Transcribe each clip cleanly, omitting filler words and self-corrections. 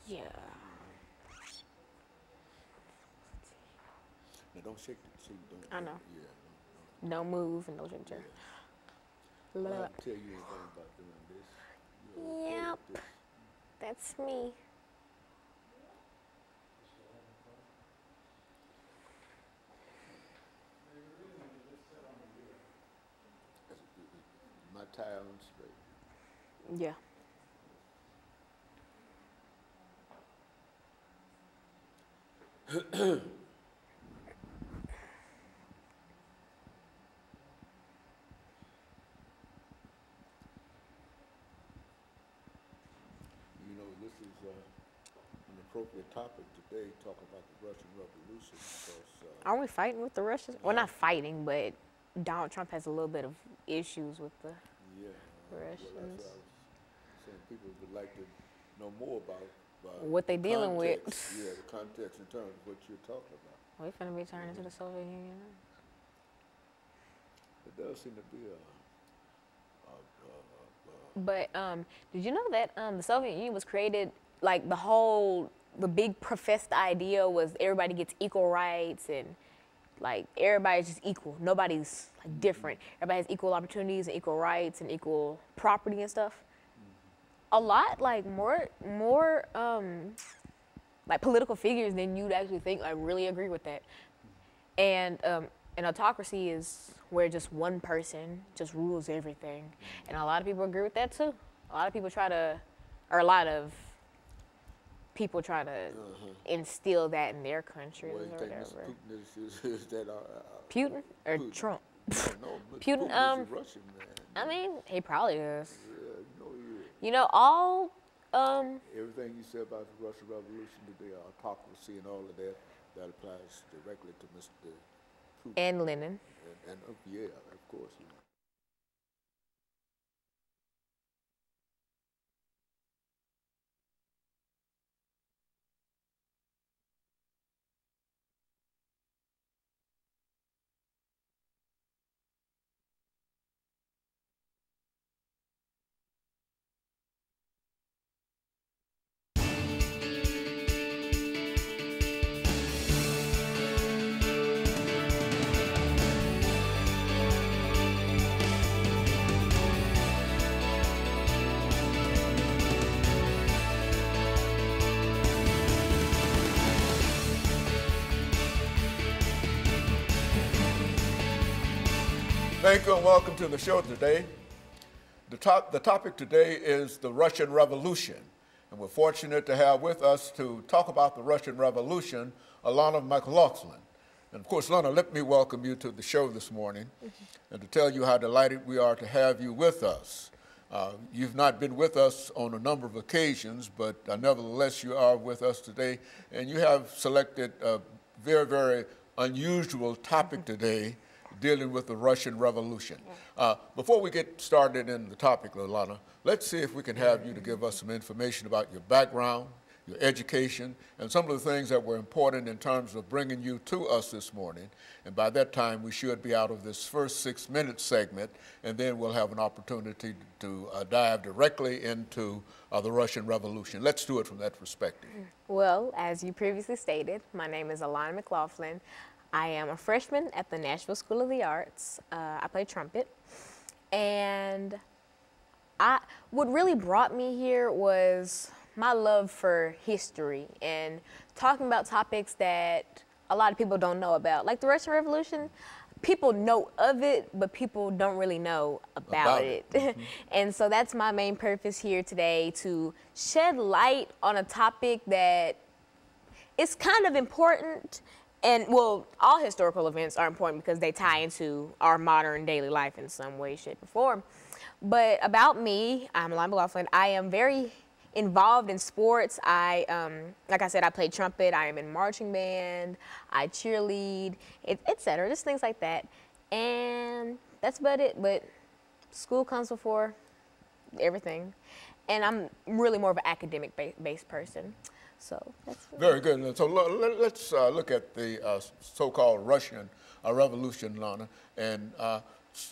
Yeah. Now don't shake the seat. Don't. I know. Yeah. Don't move and no drink chair. Well, I can tell you anything about doing this. You're okay Yep. with this. That's me. My tie on straight. Yeah. You know, this is an appropriate topic today. Talk about the Russian Revolution because. Are we fighting with the Russians? Well, not fighting, but Donald Trump has a little bit of issues with the Yeah. Russians. Well, that's what I was saying. People would like to know more about What they dealing with. context. Yeah, the context in terms of what you're talking about. We finna be turning into the Soviet Union. It does seem to be But did you know that the Soviet Union was created, like the big professed idea was everybody gets equal rights and like everybody's just equal. Nobody's like different. Everybody has equal opportunities and equal rights and equal property and stuff. A lot like more like political figures than you'd actually think like really agree with that. And an autocracy is where just one person just rules everything. And a lot of people agree with that too. A lot of people try to instill that in their countries well, you or think whatever. Mr. Putin is that Putin or Putin. Trump? No, Mr. Putin, Putin is a Russian man. I mean, he probably is. Yeah, you know he is. You know, all Everything you said about the Russian Revolution, the autocracy and all of that, that applies directly to Mr. Putin. and Lenin. And yeah, of course. You know. Thank you and welcome to the show today. The topic today is the Russian Revolution. And we're fortunate to have with us to talk about the Russian Revolution, Alana McLaughlin. And of course, Alana, let me welcome you to the show this morning and to tell you how delighted we are to have you with us. You've not been with us on a number of occasions, but nevertheless you are with us today. And you have selected a very, very unusual topic today, dealing with the Russian Revolution. Before we get started in the topic, Alana, let's see if we can have you to give us some information about your background, your education, and some of the things that were important in terms of bringing you to us this morning. And by that time, we should be out of this first 6-minute segment, and then we'll have an opportunity to dive directly into the Russian Revolution. Let's do it from that perspective. Well, as you previously stated, my name is Alana McLaughlin. I am a freshman at the Nashville School of the Arts. I play trumpet. And what really brought me here was my love for history and talking about topics that a lot of people don't know about. Like the Russian Revolution, people know of it, but people don't really know about it. Mm-hmm. And so that's my main purpose here today, to shed light on a topic that is kind of important. And, well, all historical events are important because they tie into our modern daily life in some way, shape, or form. But about me, I'm Alana McLaughlin. I am very involved in sports. Like I said, I play trumpet. I am in marching band. I cheerlead, etc. Just things like that. And that's about it. But school comes before everything. And I'm really more of an academic-based person. So that's very good. And so let's look at the so-called Russian Revolution, Lana, and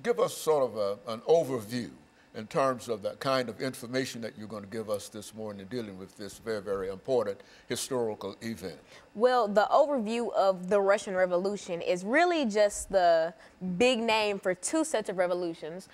give us sort of an overview in terms of the kind of information that you're going to give us this morning dealing with this very, very important historical event? Well, the overview of the Russian Revolution is really just the big name for two sets of revolutions.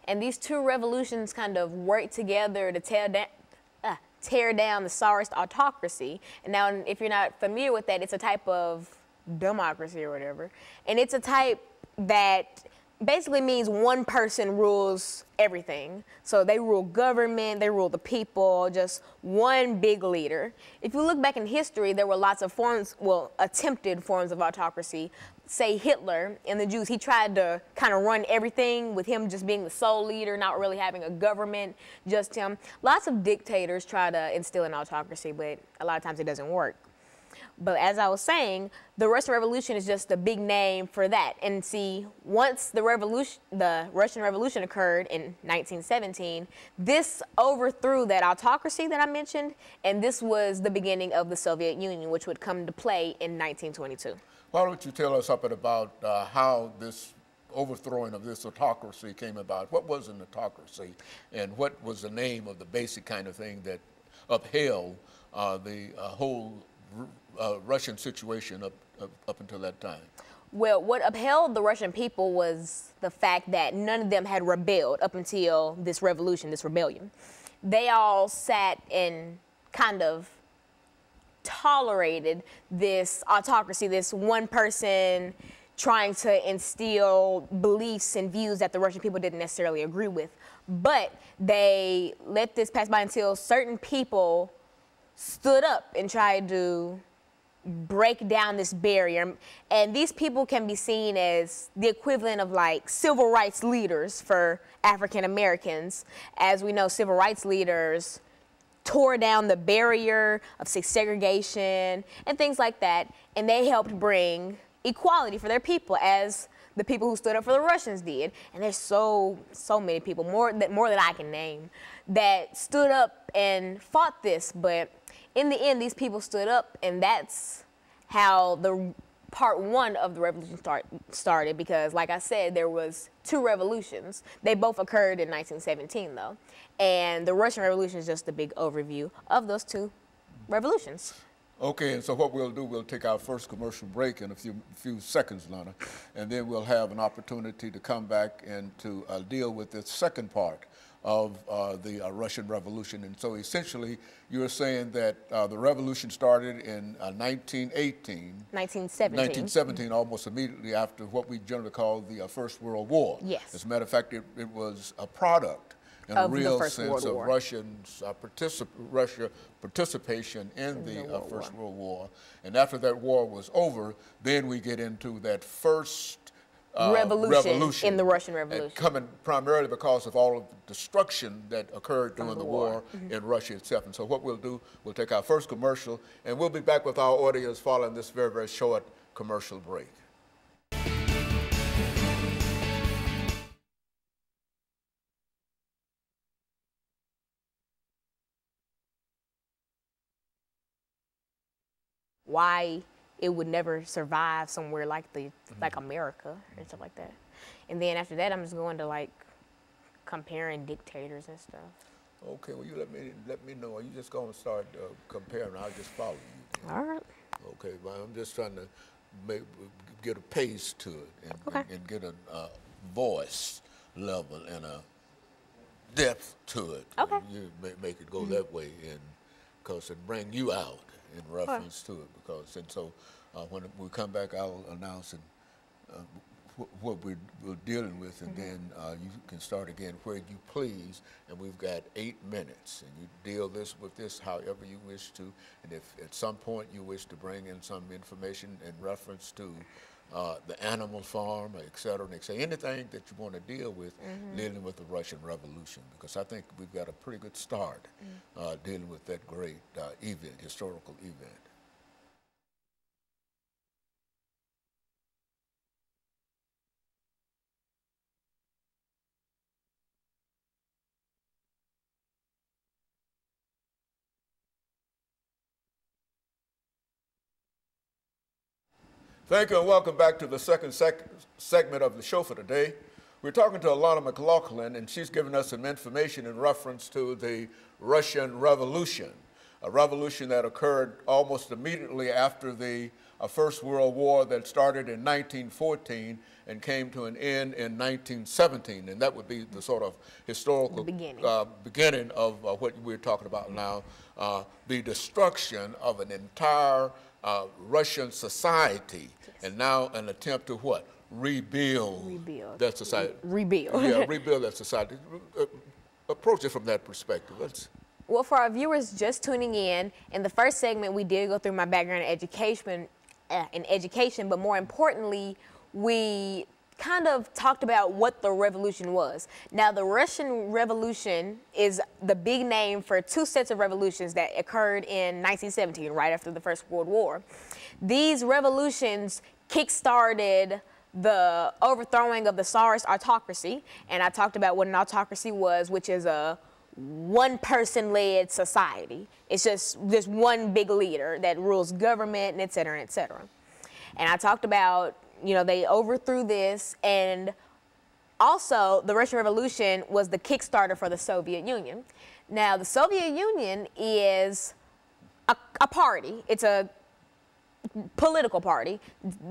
And these two revolutions kind of work together to tear down the Tsarist autocracy. And now, if you're not familiar with that, it's a type of democracy or whatever. And it's a type that basically means one person rules everything. So they rule government, they rule the people, just one big leader. If you look back in history, there were lots of forms, well, attempted forms of autocracy. Say Hitler and the Jews, he tried to kind of run everything with him just being the sole leader, not really having a government, just him. Lots of dictators try to instill an autocracy, but a lot of times it doesn't work. But as I was saying, the Russian Revolution is just a big name for that. And see, once the Russian Revolution occurred in 1917, this overthrew that autocracy that I mentioned, and this was the beginning of the Soviet Union, which would come to play in 1922. Why don't you tell us something about how this overthrowing of this autocracy came about? What was an autocracy, and what was the name of the basic kind of thing that upheld the whole Russian situation up until that time? Well, what upheld the Russian people was the fact that none of them had rebelled up until this revolution, this rebellion. They all sat and kind of tolerated this autocracy, this one person trying to instill beliefs and views that the Russian people didn't necessarily agree with. But they let this pass by until certain people stood up and tried to break down this barrier. And these people can be seen as the equivalent of like civil rights leaders for African Americans. As we know, civil rights leaders tore down the barrier of segregation and things like that, and they helped bring equality for their people, as the people who stood up for the Russians did. And there's so many people, more than I can name, that stood up and fought this. But in the end, these people stood up, and that's how the part one of the revolution started, because like I said, there was two revolutions. They both occurred in 1917 though. And the Russian Revolution is just a big overview of those two revolutions. Okay, and so what we'll do, we'll take our first commercial break in a few seconds, Lana, and then we'll have an opportunity to come back and to deal with the second part of the Russian Revolution. And so essentially, you're saying that the revolution started in 1917, almost immediately after what we generally call the First World War. Yes. As a matter of fact, it was a product in a real sense of Russia's participation in the First World War. And after that war was over, then we get into that first revolution in the Russian Revolution. Coming primarily because of all of the destruction that occurred during the war in Russia itself. And so what we'll do, we'll take our first commercial, and we'll be back with our audience following this very, very short commercial break. Why it would never survive somewhere like like America and stuff like that. And then after that, I'm just going to like comparing dictators and stuff. Okay, well, you let me know. Are you just going to start comparing? I'll just follow you then. All right. Okay, well, I'm just trying to get a pace to it and get a voice level and a depth to it. Okay. You make it go that way, and because it bring you out in reference to it. And so when we come back, I'll announce what we're dealing with, and then you can start again where you please. And we've got 8 minutes, and you deal with this however you wish to. And if at some point you wish to bring in some information in reference to the animal farm, et cetera, anything that you want to deal with dealing with the Russian Revolution, because I think we've got a pretty good start dealing with that great historical event. Thank you, and welcome back to the second segment of the show for today. We're talking to Alana McLaughlin, and she's given us some information in reference to the Russian Revolution, a revolution that occurred almost immediately after the First World War that started in 1914 and came to an end in 1917. And that would be the sort of historical beginning of what we're talking about now, the destruction of an entire Russian society, and now an attempt to what? Rebuild that society. Yeah, rebuild that society. Approach it from that perspective. Well, for our viewers just tuning in the first segment, we did go through my background in education, but more importantly, we kind of talked about what the revolution was. Now, the Russian Revolution is the big name for two sets of revolutions that occurred in 1917, right after the First World War. These revolutions kick-started the overthrowing of the Tsarist autocracy, and I talked about what an autocracy was, which is a one-person-led society. It's just this one big leader that rules government, and et cetera, et cetera. And I talked about, you know, they overthrew this, and also the Russian Revolution was the kickstarter for the Soviet Union. Now, the Soviet Union is a party. It's a political party,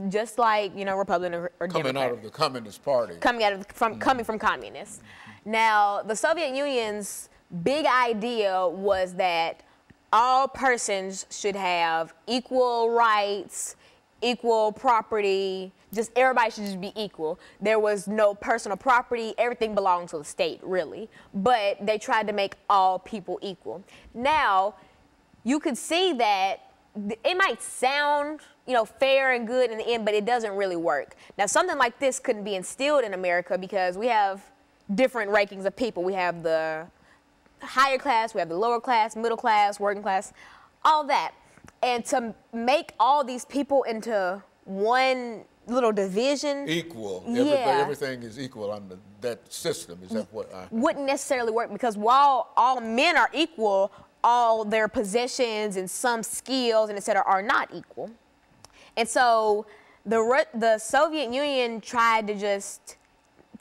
just like, you know, Republican or Democrat. Coming out of the Communist Party. Coming from communists. Now, the Soviet Union's big idea was that all persons should have equal rights, equal property, just everybody should just be equal. There was no personal property, everything belonged to the state, really. But they tried to make all people equal. Now, you could see that it might sound, you know, fair and good in the end, but it doesn't really work. Now, something like this couldn't be instilled in America because we have different rankings of people. We have the higher class, we have the lower class, middle class, working class, all that. And to make all these people into one little division. Equal. Yeah. Everything is equal under that system. Is that what wouldn't necessarily work, because while all men are equal, all their possessions and some skills and et cetera are not equal. And so the Soviet Union tried to just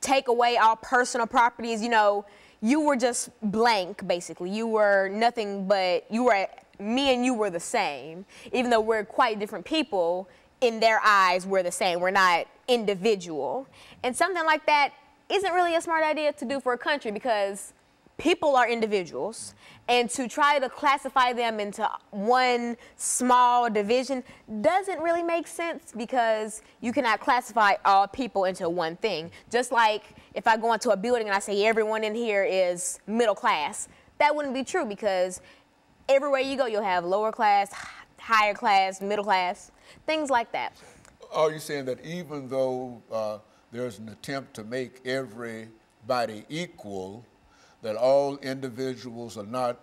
take away all personal properties. You know, you were just blank, basically. You were nothing but, me and you were the same. Even though we're quite different people, in their eyes, we're the same. We're not individual. And something like that isn't really a smart idea to do for a country, because people are individuals, and to try to classify them into one small division doesn't really make sense, because you cannot classify all people into one thing. Just like if I go into a building and I say everyone in here is middle class, that wouldn't be true, because everywhere you go you'll have lower class, higher class, middle class, things like that. Are you saying that even though there's an attempt to make everybody equal, that all individuals are not,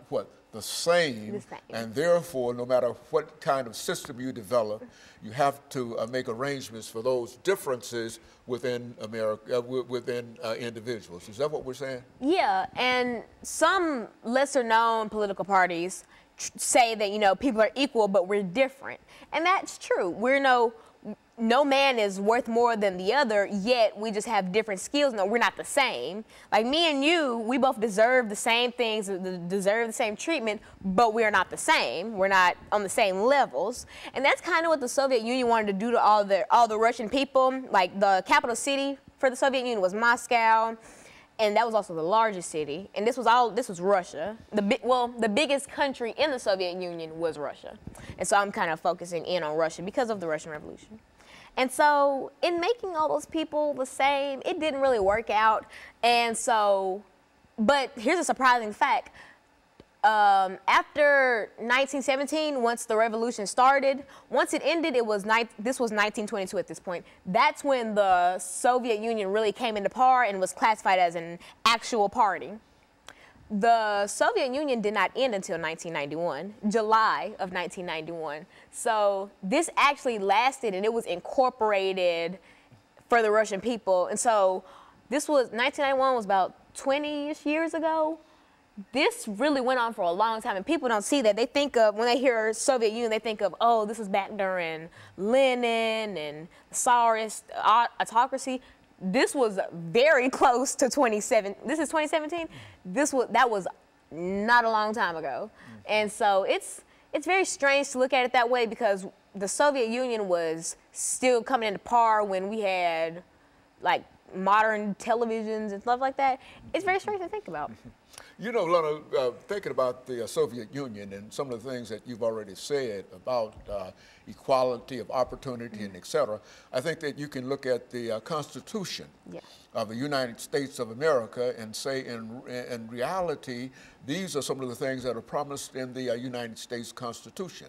the same, and therefore, no matter what kind of system you develop, you have to make arrangements for those differences within America, within individuals. Is that what we're saying? Yeah, and some lesser-known political parties say that, you know, people are equal, but we're different, and that's true. No man is worth more than the other, yet we just have different skills. No, we're not the same. Like me and you, we both deserve the same things, deserve the same treatment, but we are not the same. We're not on the same levels. And that's kind of what the Soviet Union wanted to do to all the Russian people. Like, the capital city for the Soviet Union was Moscow, and that was also the largest city. And this was Russia. The biggest country in the Soviet Union was Russia. And so I'm kind of focusing in on Russia because of the Russian Revolution. And so in making all those people the same, it didn't really work out. And so, but here's a surprising fact. After 1917, once the revolution started, once it ended, this was 1922 at this point. That's when the Soviet Union really came into power and was classified as an actual party. The Soviet Union did not end until 1991, July of 1991. So this actually lasted, and it was incorporated for the Russian people. And so 1991 was about 20-ish years ago. This really went on for a long time, and people don't see that. They think of, when they hear Soviet Union, they think of, oh, this was back during Lenin and the Tsarist autocracy. this was very close to 27. This is 2017. That was not a long time ago, and so it's very strange to look at it that way because the Soviet Union was still coming into power when we had like modern televisions and stuff like that. It's very strange to think about. You know, Lana, thinking about the Soviet Union and some of the things that you've already said about equality of opportunity and et cetera, I think that you can look at the Constitution of the United States of America and say in reality, these are some of the things that are promised in the United States Constitution.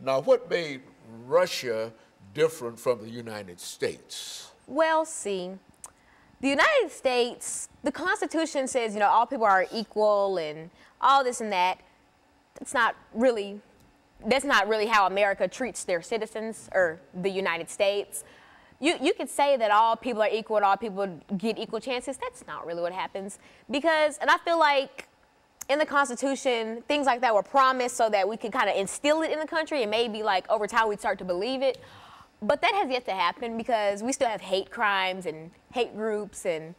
Now, what made Russia different from the United States? Well, see, the United States, the Constitution says, you know, all people are equal and all this and that. That's not really how America treats their citizens or the United States. You could say that all people are equal and all people get equal chances. That's not really what happens because, and I feel like in the Constitution, things like that were promised so that we could kind of instill it in the country and maybe like over time we'd start to believe it. But that has yet to happen because we still have hate crimes and hate groups and